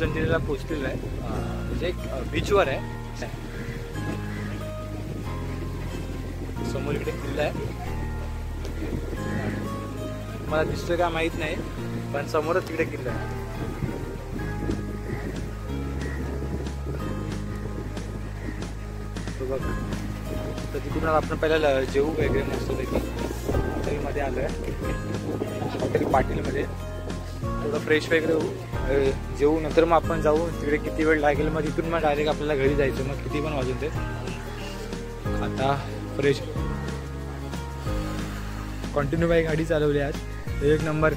उज्जैनला पोहोचलेलो आहे. म्हणजे बीचवर आहे. समोर इकडे किल्ला आहे. मला दिसतोय का माहित नाही, पण समोरच तिकडे किल्ला आहे. तो बघा. तर तिकडून आपण पहिला जेवू वगैरे मस्तपैकी हॉटेलमध्ये आलो आहे. हॉटेल पाटीलमध्ये थोडं फ्रेश वगैरे होऊ, जेवू. नंतर मग आपण जाऊ तिकडे. किती वेळ लागेल मग तिथून मग डायरेक्ट आपल्याला घरी जायचं. मग किती पण वाजून ते. आता फ्रेश कंटिन्यू बाईक गाडी चालवली आज. एक नंबर.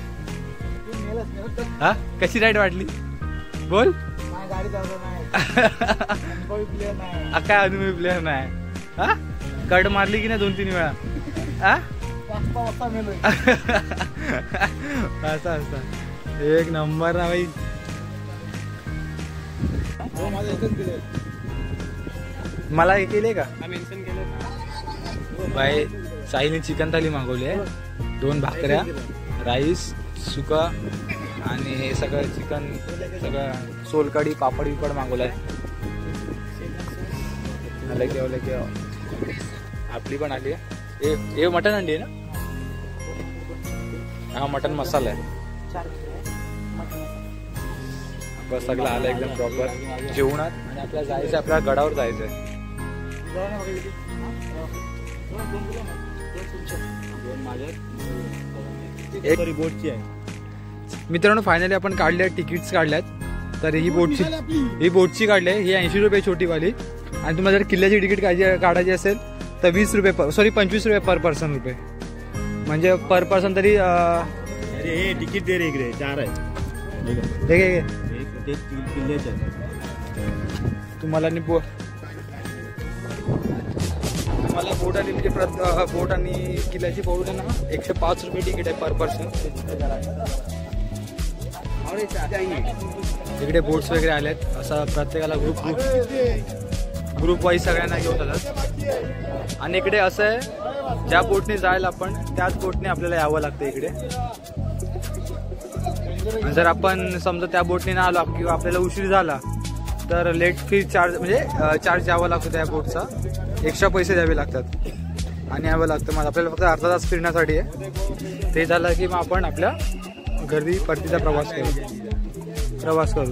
हा कशी राईड वाटली बोल. गाडी चालवली नाही. काय अनुभवी प्लेअर नाही. हा कट मारली की नाही 2-3 वेळा. हा असा असता एक नंबर ना भाई. मला हे केले का मेन्शन केलं भाई. साईने चिकन थाली मागवली आहे. 2 भाकऱ्या, राईस, सुका आणि हे सगळं चिकन, सगळं सोलकढी, पापड बिपड मागवलाय. आपली पण आली आहे. हे मटन अंडी आहे ना. हा मटन मसाला आहे. बस सगळं आलं एकदम प्रॉपर जेवणात. आणि आपल्याला जायचं, आपल्या गडावर जायचं आहे. बोटची आहे मित्रांनो. फायनली आपण काढल्या तिकीट्स काढल्यात. तर ही बोटची काढली आहे. ही 80 रुपये छोटीवाली. आणि तुम्हाला जर किल्ल्याची तिकीट काढायची असेल तर 20 रुपये 25 रुपये पर पर्सन रुपये. म्हणजे पर पर्सन तरी हे तिकीट दे रे इकडे 4 आहे. किल्ल्याचे तुम्हाला बोट आणि म्हणजे बोट आणि किल्ल्याची बोट आहे ना 105 रुपये तिकीट आहे पर पर्सन. इकडे बोट्स वगैरे आलेत. असं प्रत्येकाला ग्रुप वाईज सगळ्यांना घेऊन जातात. आणि इकडे असं आहे, ज्या बोटने जायला आपण त्याच बोटने आपल्याला यावं लागतं इकडे. जर आपण समजा त्या बोटने ना आलो किंवा आपल्याला उशीर झाला तर लेट फी चार्ज म्हणजे चार्ज द्यावा लागतो त्या बोटचा. एक्स्ट्रा पैसे द्यावे लागतात आणि यावं लागतं. मग आपल्याला फक्त अर्धा तास फिरण्यासाठी आहे. ते झालं की मग आपण आपल्या घरी परतीचा प्रवास करू.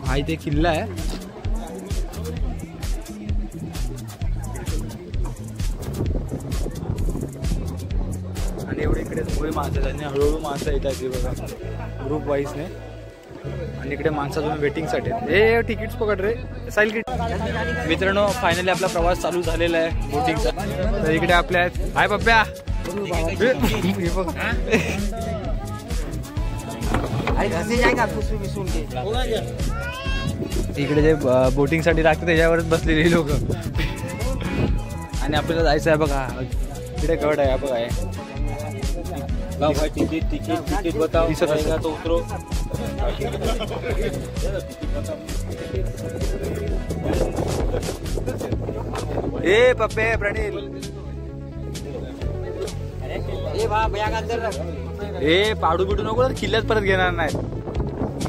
हा इथे किल्ला आहे. आणि एवढे इकडे मुळे माणसं आहेत. हळूहळू माणसं येतात बघा ग्रुप वाईजने. आणि इकडे माणसं तुम्ही वेटिंगसाठी आहेत. हे तिकीट्स पकड रे साईल किट. मित्रांनो फायनली आपला प्रवास चालू झालेला आहे बोटिंगचा. तर इकडे आपल्या आहेत. हाय पप्प्या. इकडे जे बोटिंगसाठी लागतं त्याच्यावरच बसलेली लोक. आणि आपल्याला जायचं आहे बघा. इकडे गड आहे बघा. तिकीट बताओ. दिसत आहे तो उतरो. ए पप्पे प्रणील. ए पाडू बिडू नको तर किल्ल्यात परत घेणार नाही.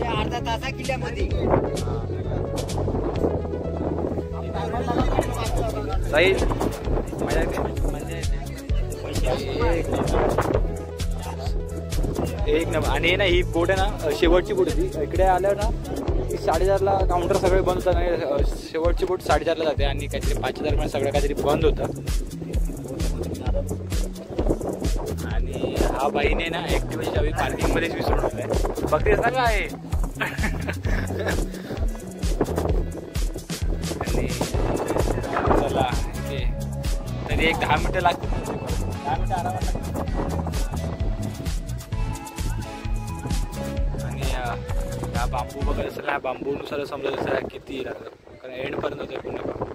अर्धा तासा किल्ल्यामध्ये साईल एक नंबर. आणि ना ही बोट आहे ना शेवटची बोट होती. इकडे आल्यावर ना 4:30ला काउंटर सगळे बंद होतात. आणि शेवटची बोट 4:30ला जाते. आणि काहीतरी 5च्या दरम्यान सगळं काहीतरी बंद होतं. आणि हा बाईने ना ऍक्टिव्हाची चावी पार्किंगमध्येच विसरून ठेवलाय. बघतेस ना काय. आणि चला तरी एक 10 मिनिटं लागतात. 10 मिनिटं आरामात लागतात. आणि हा बांबू बघत असेल ना, बांबूनुसार समजत असेल किती लागतं. कारण एंडपर्यंत होते पूर्ण बांबू.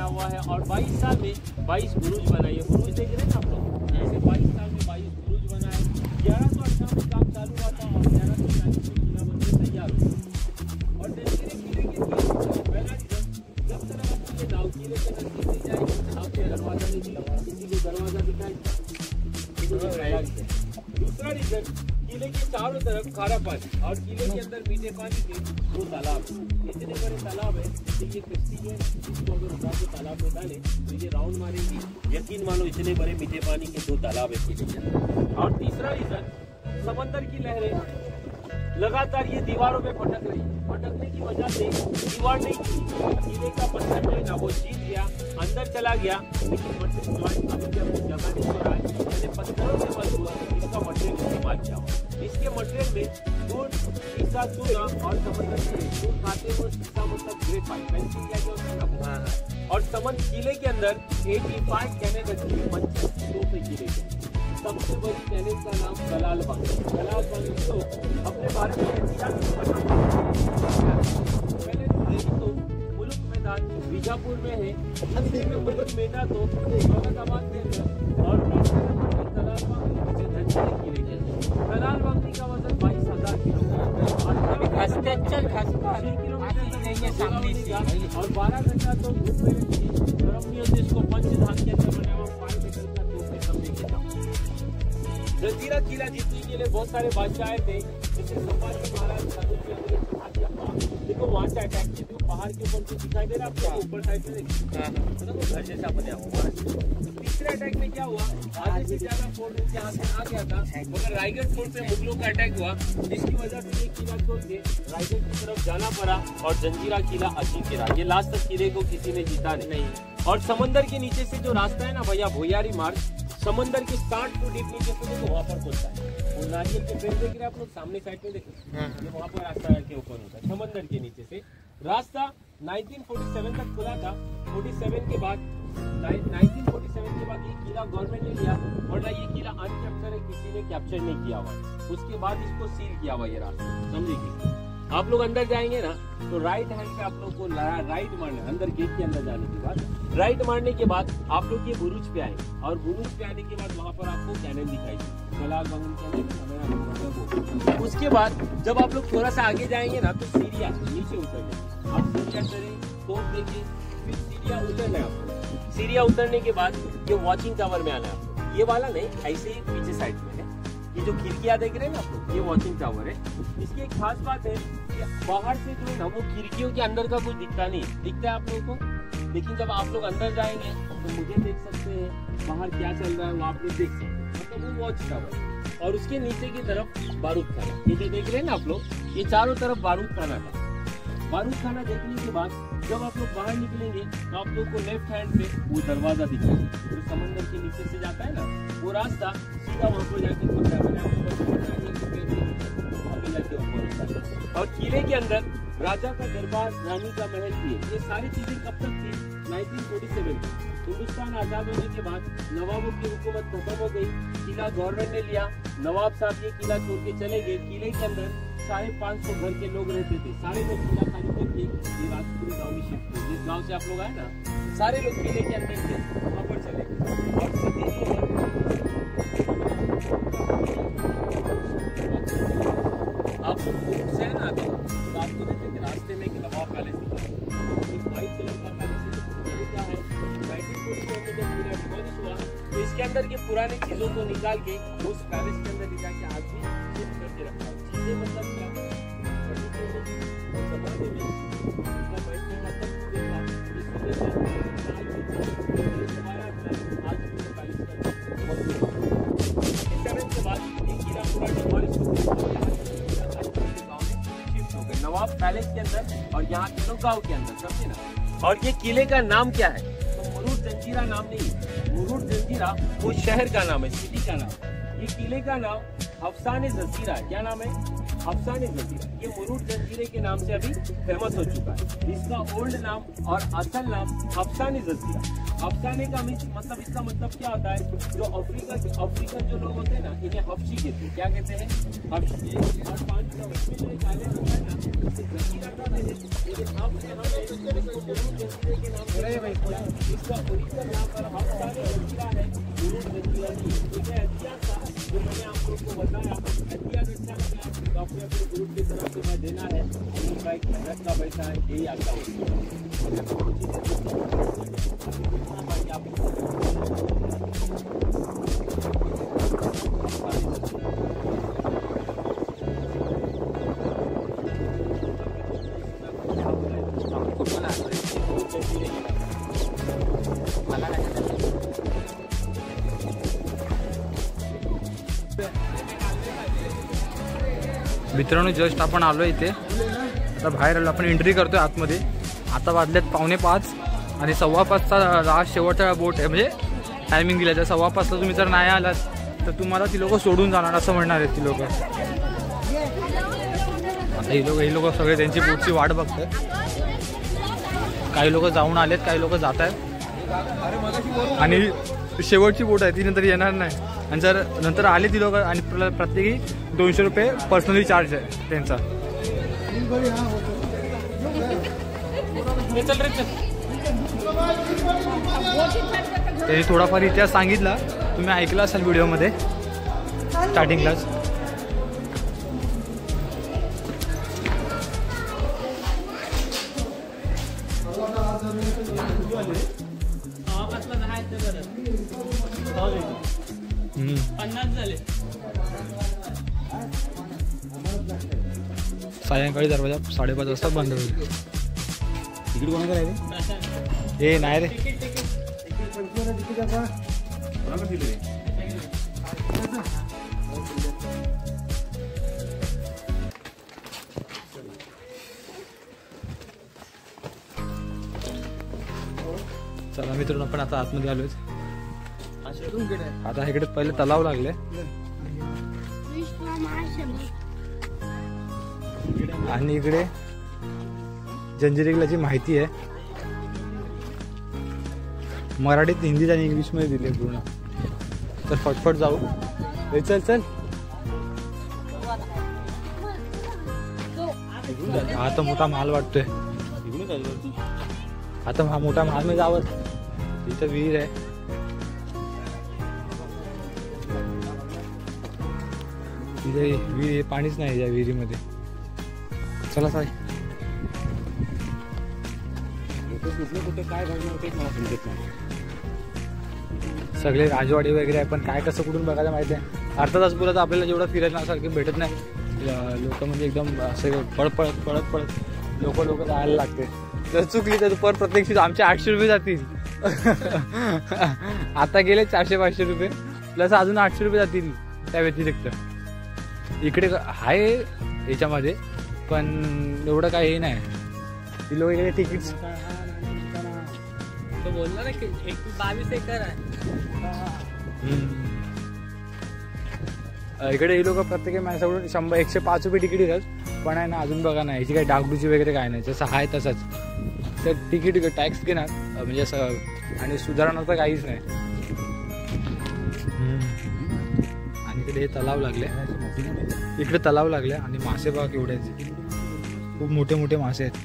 हुआ है और 22 साल में 22 बुरुज बनाए। ये बुरुज देख रहे हैं ना आप लोग, जैसे 22 साल में 22 बुरुज बनाए। 1118 में काम चालू हुआ था और 1140 में किला बनकर तैयार हुआ। और जंजीरें किले के पहला रीजन, जब तरह आप ये नाव किले के नजदीक नहीं जाएंगे, नाव के दरवाजा नहीं दिखा, किसी को दरवाजा दिखाएगा। दूसरा रीजन, किले के चारों तरफ खारा पानी और किले के अंदर मीठे पानी के 2 तालाब। इतने बड़े तालाब है कि ये कश्ती है, इसको अगर उठा के तालाब में डाले तो ये राउंड मारेंगी। यकीन मानो इतने बड़े मीठे पानी के 2 तालाब है किले के अंदर। और तीसरा रीजन, समंदर की लहरें लगातार ये दीवारों में फटक रही है। फटकने की वजह से दीवार नहीं गिरी, किले का पत्थर जो है ना वो जीत गया, अंदर चला गया, लेकिन जगह नहीं हो रहा है, पत्थरों से बंद हुआ, इसका मटेरियल इस्तेमाल किया हुआ। इसके मटेरियल में गुड़, शीशा, चूना और समंदर से गुड़ खाते हुए शीशा मतलब ग्रेफाइट क्या होता है। और समंदर किले के अंदर 85 कैनेट रखी है, 25 किले के। सबसे बड़ी कैनेट का नाम कलाल बाग। कलाल बाग तो अपने भारत में पहले तो मुल्क मैदान बीजापुर में है, मुल्क मेना तो औरंगाबाद में है और कलाल बाग का वजन 22,000 किलोमीटर और 12 घंटा तो धूप में रहती है। गर्म नहीं होती, इसको पंचधाम के अंदर बना हुआ पानी निकलता तो उससे कम नहीं गिरता। जंजीरा किला जीतने के लिए बहुत सारे बादशाह थे, जैसे संभाजी महाराज। देखो वहाँ से अटैक किए थे, पहाड़ के ऊपर जो दिखाई दे रहा है आपको, ऊपर साइड में देखिए घर जैसा बना हुआ। तीसरे अटैक में क्या हुआ, आधे से ज्यादा फोर्ट उनके हाथ में आ गया था, मगर रायगढ़ फोर्ट पे मुगलों का अटैक हुआ, जिसकी वजह से ये किला छोड़ के रायगढ़ की तरफ जाना पड़ा और जंजीरा किला अजीत गिरा। ये लास्ट तक किले को किसी ने जीता नहीं। और समंदर के नीचे से जो रास्ता है ना भैया, भोयारी मार्ग, समंदर के 60 फुट डीप नीचे से देखो वहाँ पर खुलता है। वो नारियल के पेड़ देख रहे हैं आप लोग सामने साइड में, देखो ये वहाँ पर रास्ता के ऊपर होता है। समंदर के नीचे से रास्ता 1947 तक खुला था। 47 के बाद 1947 के बाद ये किला गवर्नमेंट ने लिया, वरना ये किला अनकैप्चर है, किसी ने कैप्चर नहीं किया हुआ। उसके बाद इसको सील किया हुआ ये रास्ता, समझिए। आप लोग अंदर जाएंगे ना तो राइट हैंड पे आप लोग को राइट मारना है। अंदर गेट के अंदर जाने के बाद राइट मारने के बाद आप लोग ये बुरुज पे आएंगे और बुरुज पे आने के बाद वहाँ पर आपको कैनन दिखाई देगी, कलाल बाग के अंदर। उसके बाद जब आप लोग थोड़ा सा आगे जाएंगे ना तो सीढ़ियाँ नीचे उतरने, आप सीढ़ियाँ चढ़े तो देखिए, फिर सीढ़ियाँ उतरना है आपको। सीढ़ियाँ उतरने के बाद ये वॉचिंग टावर में आना है आपको। ये वाला नहीं, ऐसे ही पीछे साइड में है। ये जो खिड़कियाँ देख रहे हैं ना आप लोग, ये वॉचिंग टावर है। इसकी एक खास बात है कि बाहर से जो है ना वो खिड़कियों के अंदर का कुछ दिखता नहीं, दिखता है आप लोगों को, लेकिन जब आप लोग अंदर जाएंगे तो मुझे देख सकते हैं बाहर क्या चल रहा है वो आप लोग देख सकते हैं, मतलब वो वॉच टावर। और उसके नीचे की तरफ बारूद खाना, ये जो देख रहे हैं ना आप लोग, ये चारों तरफ बारूद खाना था। बारूद खाना देखने के बाद जब आप लोग बाहर निकलेंगे तो आप लोग को लेफ्ट हैंड पे वो दरवाजा दिखेगा जो समंदर के नीचे से जाता है ना, वो रास्ता सीधा वहाँ पर जाके खुलता है। और किले के अंदर राजा का दरबार, रानी का महल भी है। ये सारी चीजें कब तक थी, 1947 में। हिंदुस्तान आजाद होने के बाद नवाबों की हुकूमत खत्म हो गई, किला गवर्नमेंट ने लिया, नवाब साहब ये किला छोड़ के चले गए। किले के अंदर 550 घर के लोग रहते थे, सारे लोग किला खाली करके ये राजपुरी गाँव में शिफ्ट हुए। जिस गाँव से आप लोग आए ना, सारे लोग किले के अंदर थे, वहाँ पर चले गए। और सीधे आप लोग से ना तो आपको देखते कि रास्ते में एक नवाब पैलेस दिखा, एक व्हाइट कलर का पैलेस क्या है। 1947 में जब पूरा डिमोलिश हुआ तो इसके अंदर के पुराने चीजों को निकाल के उस पैलेस के अंदर ले जाके आज भी शिफ्ट करके रखा है। चीजें मतलब क्या जमाने में बैठने का तक देखा, इस वजह से आज भी पैलेस के बाद ये किला पूरा डिमोलिश हो गया नवाब पैलेस के अंदर और यहाँ के लोग गाँव के अंदर, समझे ना। और ये किले का नाम क्या है, तो मुरुड जंजीरा नाम नहीं है, मुरुड जंजीरा वो शहर का नाम है, सिटी का नाम। ये किले का नाम अफसाने जंजीरा है। क्या नाम है, अफसाने जंजीरा। ये मुरुड जंजीरे के नाम से अभी फेमस हो चुका है। इसका ओल्ड नाम और असल नाम अफसाने जंजीरा। हफ्साने का मतलब इसका मतलब क्या होता है, जो अफ्रीकन जो लोग होते हैं ना, इन्हें हफ्सी कहते हैं। क्या कहते हैं? हफ्सी। और पानी का उसमें जो एक आइलैंड होता है ना, इसे जजीरा कहते हैं। लेकिन हम इसको जजीरे के नाम से इसका ओरिजिनल नाम पर हफ्साने जजीरा है, जजीरा नहीं। ठीक है, अच्छा सा जो मैंने आप लोग को बताया, अच्छा अच्छा लगा तो अपने ग्रुप की तरफ से मैं देना है। उनका एक मेहनत का पैसा है, यही आता है। मित्रांनो, जस्ट आपण आलो इथे, आता बाहेर आलो, आपण एंट्री करतोय आतमध्ये। आता वाजल्यात 4:45 आणि 5:15चा लास्ट शेवटचा बोट आहे, म्हणजे टायमिंग दिला आहे। 5:15ला तुम्ही जर नाही आलात तर तुम्हाला ती लोक सोडून जाणार असं म्हणणार आहेत ती लोक। आता ही लोक सगळे त्यांची बोटची वाट बघतात। काही लोक जाऊन आलेत, काही लोक जात आहेत आणि शेवटची बोट आहे ती नंतर येणार नाही। आणि जर नंतर आले ती लोक आणि प्रत्येकी 200 रुपये पर्सनली चार्ज आहे त्यांचा। त्यांनी थोडाफार इतिहास सांगितला, तुम्ही ऐकला असाल व्हिडिओमध्ये स्टार्टिंगलाच। सायंकाळी दरवाजा 5:30 वाजता बंद होईल। तिकीट कोणाकडे आहे? हे नाही रे, चला मित्रांनो, आपण आता आतमध्ये आलोय। आता इकडे पहिले तलाव लागले आणि इकडे जंजिरेगलाची माहिती आहे, मराठीत, हिंदीत आणि इंग्लिश मध्ये दिली पूर्ण। तर फटफट जाऊ। चल चल, आता मोठा माल वाटतोय, आता हा मोठा माल में जावं। इथं विहीर आहे, तिथे विहीर, पाणीच नाही या विहिरीमध्ये। चला साई, कुठे काय भाजी होते मला समजत नाही। सगळे राजवाडी वगैरे आहे, पण काय कसं कुठून बघायला माहिती आहे। अर्धा तास पुरत आपल्याला जेवढं फिरायला सारखं भेटत नाही। लोक म्हणजे एकदम असे पळत लोक जायला लागते। जर चुकली तर पर प्रत्येक आमचे 800 रुपये जातील। आता गेले 400-500 रुपये प्लस अजून 800 रुपये जातील त्या व्यतिरिक्त। इकडे आहे याच्यामध्ये, पण एवढं काही हे नाही। ती लोक इकडे तिकीट बोलला ना की 22 एकर आहे। इकडे हे लोक प्रत्येक माणसाकडून 105 रुपये तिकीट घेतात, पण आहे ना अजून बघा ना याची काही डागडुजी वगैरे काय नाही, जसं आहे तसंच। तर तिकीट टॅक्स घेणार म्हणजे असं, आणि सुधारणा तर काहीच नाही। आणि इकडे हे तलाव लागले, इकडे तलाव लागले आणि मासे बघा केवढे आहेत, खूप मोठे मोठे मासे आहेत,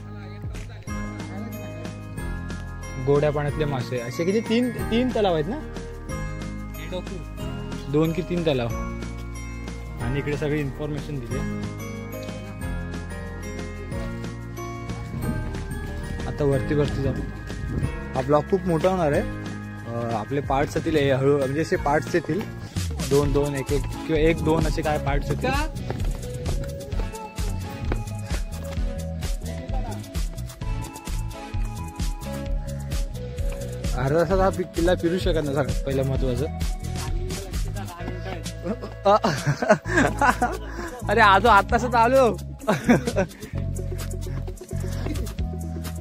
गोड्या पाण्यातले मासे। असे किती 3 तलाव आहेत ना, 2 की 3 तलाव। आणि इकडे सगळी इन्फॉर्मेशन दिली। आता वरती जाऊ। हा ब्लॉग खूप मोठा होणार आहे, आपले पार्ट्स येतील हळू, म्हणजे असे पार्ट्स येतील 2-2, 1-1 किंवा 1-2 असे काय पार्ट्स येतील। अर्धा तासात हा किल्ला फिरू शकत नाही, सगळ्यात पहिलं महत्वाचं। अरे आजो आताच आलो।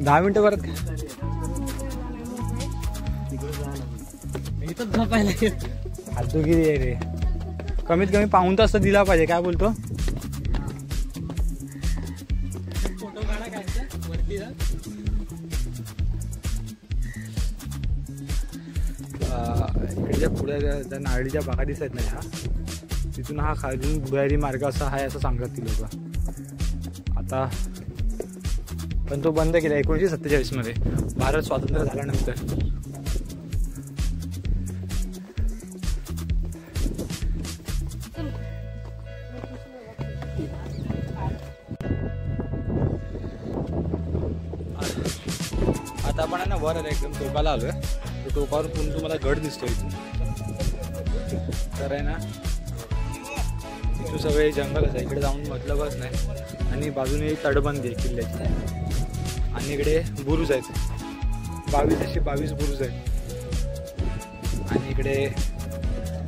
10 मिनिटं परत फालतूगिरी आहे रे, कमीत कमी पाऊण तास दिला पाहिजे। काय बोलतो? फोटो काढा काय वरती म्हणजे पुढे त्या नारळीच्या बागा दिसत नाही हा, तिथून हा खाली भुयारी मार्ग असा आहे असं सांगतात ती लोक. आता पण तो बंद केला 1947 मध्ये, भारत स्वातंत्र्य झाल्यानंतर. आता आपण आहे ना वर एकदम टोकाला आलोय. टोकावर पुन्हा तुम्हाला गड दिसतोय इथून. तर आहे ना इथून सगळे जंगलच आहे, इकडे जाऊन मतलबच नाही. आणि बाजूने तटबंदी आहे किल्ल्याची. आणि इकडे बुरुज आहेत 22 बुरुज आहेत. आणि इकडे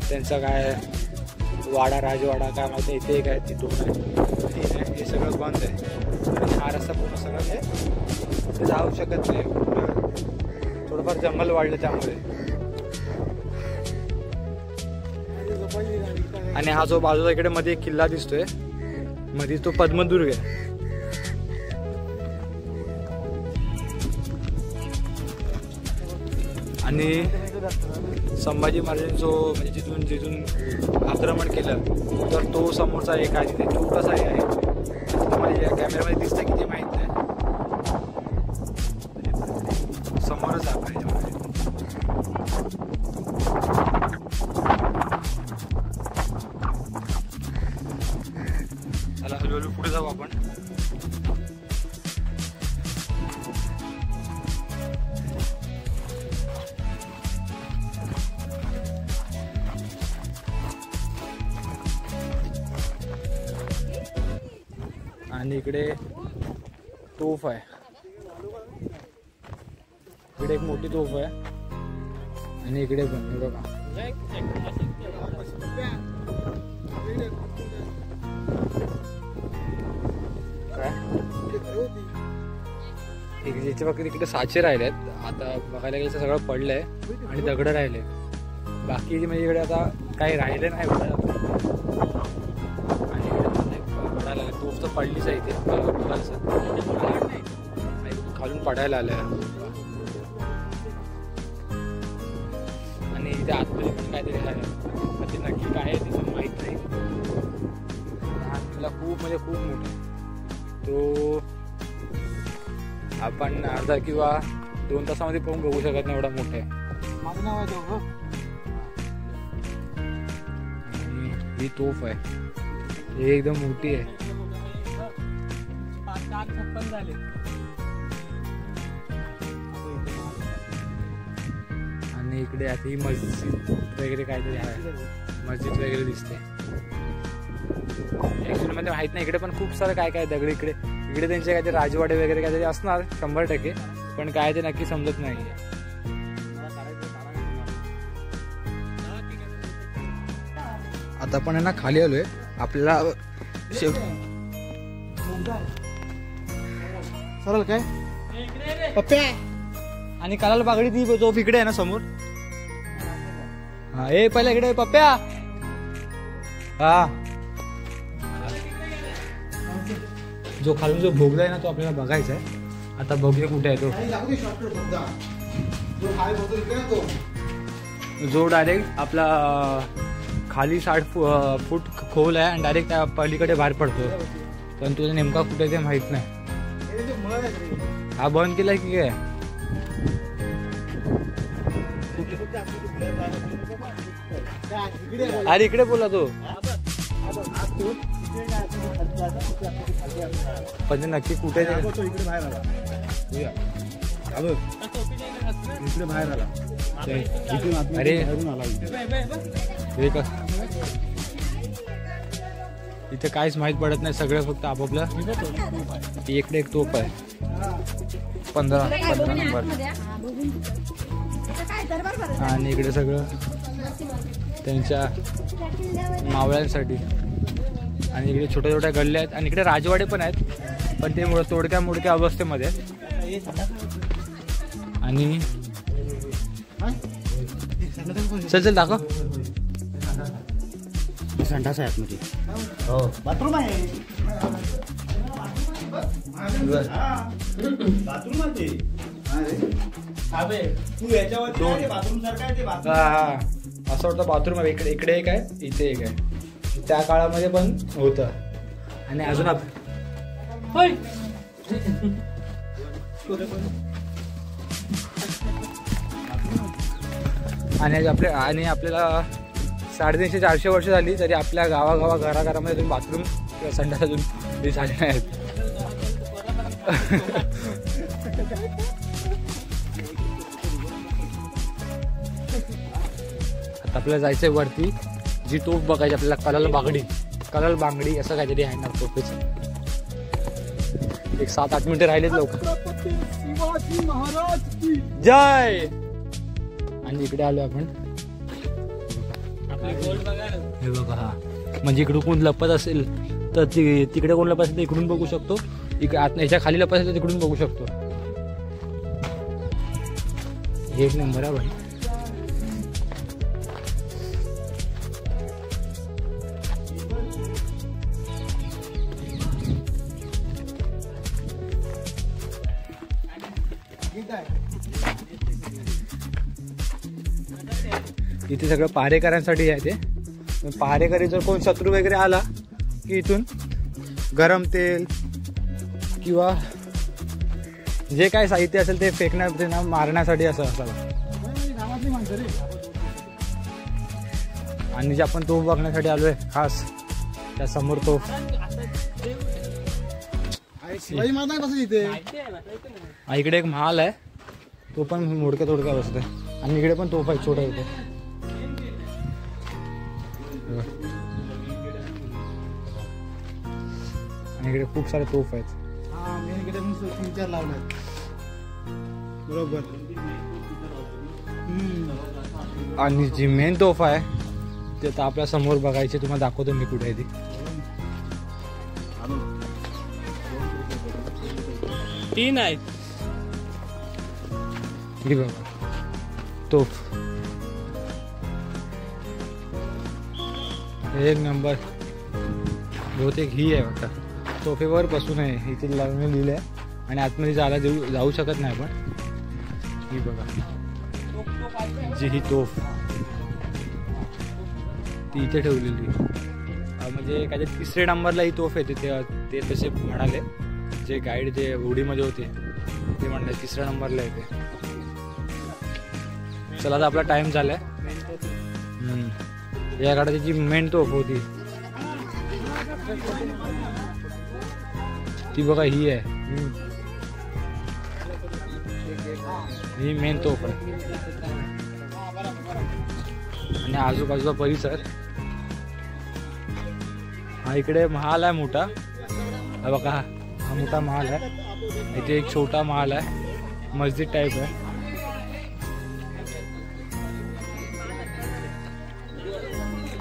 त्यांचा काय वाडा राजवाडा काय माहिती इथे एक आहे, तिथून आहे, हे सगळं बंद आहे. आणि हा रस्ता पूर्ण सगळं ते जाऊ शकत नाही, थोडंफार जंगल वाढलं त्यामुळे. आणि हा जो बाजूला इकडे मध्ये एक किल्ला दिसतोय मध्ये, तो पद्मदुर्ग आहे. आणि संभाजी महाराजांनी जो म्हणजे जिथून आक्रमण केलं तर तो समोरचा एक आहे तिथे छोटासा आहे. तुम्हाला कॅमेरामध्ये दिसतं की ते माहीत नाही, समोरच आहे पाहिजे. चला हळूहळू पुढे जाऊ आपण. आणि इकडे तोफ आहे, इकडे एक मोठी तोफ आहे. आणि इकडे पण बघा इथे फक्त इकडे साचे राहिले आहेत. आता बघायला गेलं तर सगळं पडलंय आणि दगड राहिले. बाकी म्हणजे इकडे आता काही राहिले नाही. आणि इकडे तोफ तर पडलीच आहे इथे, खालून पडायला आलंय. आणि इथे आतमध्ये पण काहीतरी आहे, ते नक्की काय आहे तिथं माहीत नाही. तुला खूप म्हणजे खूप मोठा तो आपण अर्धा किंवा 2 तासामध्ये पाहून बघू शकत नाही, एवढा मोठा आहे. माझं नाव आहे. आणि ही तोफ आहे, ही एकदम मोठी आहे. 56 झाले. आणि इकडे आता ही मस्जिद वगैरे काहीतरी आहे, मस्जिद वगैरे दिसते. ऍक्च्युअली मध्ये माहित नाही, इकडे पण खूप सारं काय काय दगड इकडे त्यांचे काहीतरी राजवाडे वगैरे काहीतरी असणार 100%, पण काय ते नक्की समजत नाही. आता आपण आहे ना खाली आलोय. आपल्याला सरळ काय पप्प्या आणि कालाला बागडी ती तो इकडे आहे ना समोर. हा ए पहिला इकडे पप्प्या. हा जो खालून जो भोगला आहे ना तो आपल्याला बघायचा आहे. आता बघूया कुठे आहे तो. जो डायरेक्ट आपला खाली 60 फूट खोल आहे आणि डायरेक्ट त्या पलीकडे बाहेर पडतो. पण तुझं नेमका कुठे ते माहित नाही. हा बंद केलाय की काय? अरे इकडे बोला तो. पण नक्की कुठे इकडे बाहेर आला. इकडे बाहेर आला. अरे इथे काहीच माहित पडत नाही, सगळं फक्त आपापलं. इकडे एक तोप आहे 15 नंबर. आणि इकडे सगळं त्यांच्या मावळ्यांसाठी. आणि इकडे छोट्या छोट्या गल्ल्या आहेत आणि इकडे राजवाडे पण आहेत, पण ते तोडक्या मोडक्या अवस्थेमध्ये आहेत. आणि चल दाखव. संडास आहे आतमध्ये. हो बाथरूम आहे. बाथरूम आहे. तू याच्यावर बाथरूम सारखं आहे ते बाथरूम. असं वाटतं बाथरूम आहे. इकडे एक आहे, इथे एक आहे. त्या काळामध्ये पण होतं. आणि अजून आणि आपल्याला 350-400 वर्ष झाली तरी आपल्या घराघरामध्ये अजून बाथरूम किंवा संडास अजून झाले नाहीत. आता आपल्याला जायचंय वरती. जी तोफ बघायची आपल्याला, कलल बांगडी असं काहीतरी आहे ना तोफेचं. एक 7-8 मिनिटं राहिलेत लोक. शिवाजी महाराज की जय. आणि इकडे आलो आपण. हे बघा, हा म्हणजे इकडून कोण लपत असेल तर तिकडे कोण लपत असेल तर इकडून बघू शकतो. याच्या खाली लपत असेल तर तिकडून बघू शकतो. एक नंबर आहे भाई. इथे सगळं पहारेकरांसाठी आहे ते. पहारेकरी जर कोण शत्रू वगैरे आला की इथून गरम तेल किंवा जे काय साहित्य असेल ते फेकण्यात मारण्यासाठी असं असावं. आणि जे आपण तोफ बघण्यासाठी आलोय खास त्या समोर तोफ. इकडे एक महाल आहे, तो पण मोडक्या तोडक्या बसतोय. आणि इकडे पण तोफ आहे छोटा इथे. आणि इकडे खूप सारे तोफ आहेत. बरोबर. आणि जी मेन तोफ आहे ते तर आपल्या समोर बघायची. तुम्हाला दाखवतो मी कुठे आहे ती. 3 आहेत. ही बघा तोफ, एक नंबर. बहुतेक ही आहे वाटतं. तोफेवर बसून आहे इथे लिहिलं आहे. आणि आतमध्ये जाऊ शकत नाही आपण. ही बघा जी ही तोफ ती इथे ठेवलेली. म्हणजे काहीतरी 3ऱ्या नंबरला ही तोफ येते. ते तसे म्हणाले जे गाईड जे होडीमध्ये होते ते म्हणले 3ऱ्या नंबरला येते. चला आता आपला टाइम झालाय. या गाड्याची जी मेन तोफ होती ती बघा ही आहे. ही मेन तोफ आहे. आणि आजूबाजूचा परिसर. हा इकडे महाल आहे मोठा. हा बघा, हा मोठा महाल आहे. इथे एक छोटा महाल आहे, मस्जिद टाईप आहे.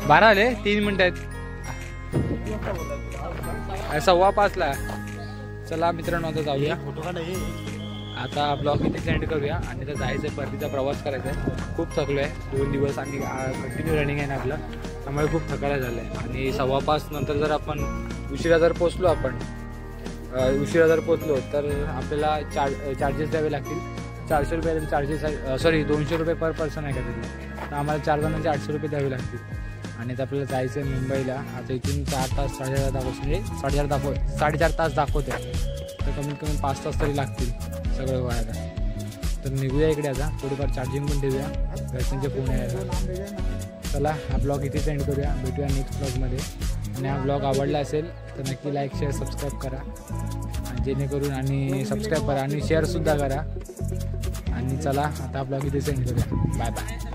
बारा आले, 3 मिनिटं आहेत. 5:15 चला मित्रांनो आता जाऊया. आता ब्लॉग इथे सेंड करूया. आणि आता जायचं परतीचा प्रवास करायचा आहे. खूप थकलो आहे. 2 दिवस आणि कंटिन्यू रनिंग आहे ना आपलं, त्यामुळे खूप थकायला झालं आहे. आणि 5:15 नंतर जर आपण उशिरा जर पोचलो तर आपल्याला चार्जेस द्यावे लागतील. 400 रुपये चार्जेस आहे. सॉरी 200 रुपये पर पर्सन आहे का तरी. तर आम्हाला 4 जणांचे 800 रुपये द्यावे लागतील. आणि आता आपल्याला जायचं आहे मुंबईला. आता इथून 4 तास 4.5 तास म्हणजे 4.5 तास दाखवते. तर कमीत कमी 5 तास तरी लागतील सगळं व्हायला. तर निघूया इकडे आता. थोडीफार चार्जिंग पण देऊया. घरच्यांचे फोन यायला. चला हा ब्लॉग इथे सेंड करूया. भेटूया नेक्स्ट ब्लॉगमध्ये. आणि हा ब्लॉग आवडला असेल तर नक्की लाईक शेअर सबस्क्राईब करा. आणि जेणेकरून आणि सबस्क्राईब करा आणि शेअरसुद्धा करा. आणि चला आता ब्लॉग इथे सेंड करूया. Bye bye.